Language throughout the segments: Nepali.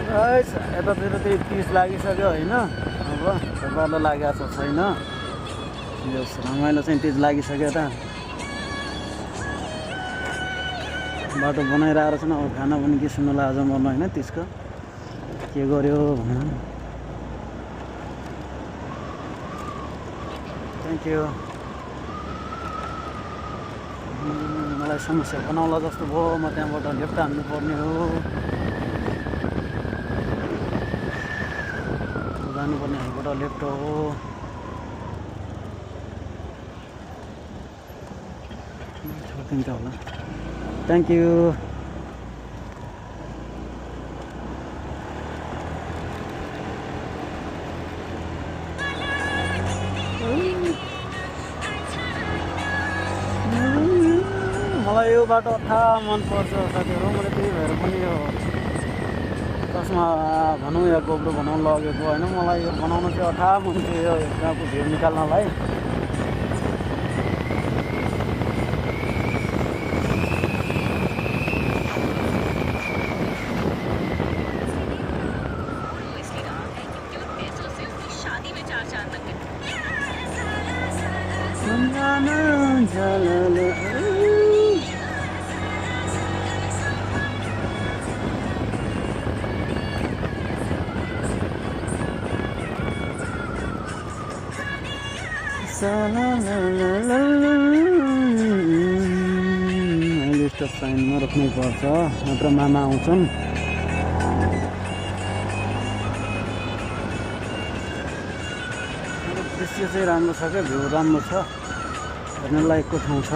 यतातिर त्यही 30 लागिसक्यो होइन। अब बल्ल लागेको छैन। यो रमाइलो चाहिँ 30 लागिसक्यो त। बाटो बनाइरहेको छन्। अब खाना पनि के सुन्नुलाई आज मर्नु होइन। 30 को के गर्यो भनेर। Thank you. मलाई समस्या बनाउला जस्तो भयो। म त्यहाँबाट लेफ्ट हान्नु पर्ने हो। जानुपर्ने यहाँबाट लेफ्ट हो। छोडिदिन्छ होला। Thank you. मलाई यो बाटो अथा मनपर्छ साथीहरू। मैले त्यही भएर पनि यो चस्मा भनौँ या गोब्रो बनाउनु लगेको होइन। मलाई यो बनाउनु चाहिँ अथा मन थियो यो गाउँको भिड निकाल्नलाई। अहिले स्टप साइनमा रोक्नै पर्छ नत्र मामा आउँछन्। दृश्य चाहिँ राम्रो छ क्या। भ्यू राम्रो छ। हेर्न लायकको ठाउँ छ।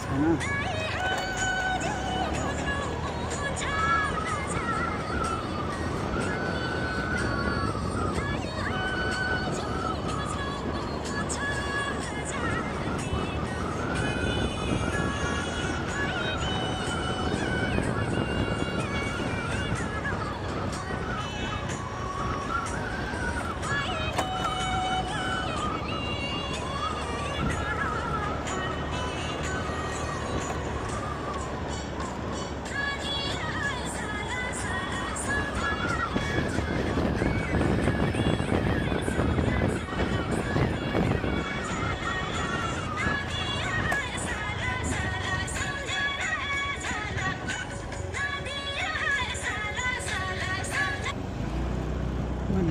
छैन।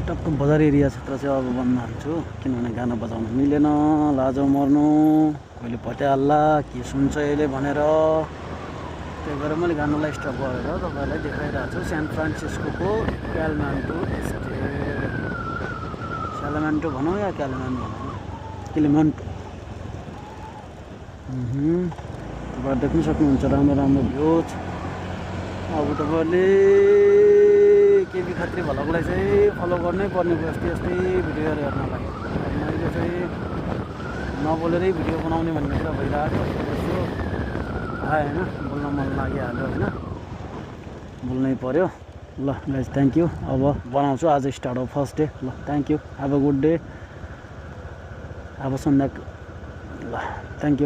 टक्क बजार एरिया क्षेत्र चाहिँ अब बन्न हाल्छु। किनभने गाना बजाउन मिलेन। लाजो मर्नु। कहिले भट्याल्ला के सुन्छ यसले भनेर। त्यही भएर मैले गानालाई स्टप गरेर तपाईँहरूलाई देखाइरहेको छु। San Francisco क्यालमान्टो state. स्यालामान्टो भनौँ या क्यालमान भनौँ। क्यालिमान्टो। तपाईँ देख्न सक्नुहुन्छ राम्रो राम्रो भ्यू छ। अब तपाईँहरूले केबी खत्री भ्लगलाई चाहिँ फलो गर्नै पर्ने भयो। यस्तै भिडियोहरू हेर्नलाई मैले चाहिँ नबोलेरै भिडियो बनाउने भन्ने कुरा भइरहेको थियो। होइन बोल्न मन लागिहाल्यो होइन। बोल्नै पर्यो। ल गाइज थ्याङ्क यू। अब बनाउँछु। आज स्टार्ट हो फर्स्ट डे। ल thank you. Have a good day. अब सन्ध्या। ल थ्याङ्क यू।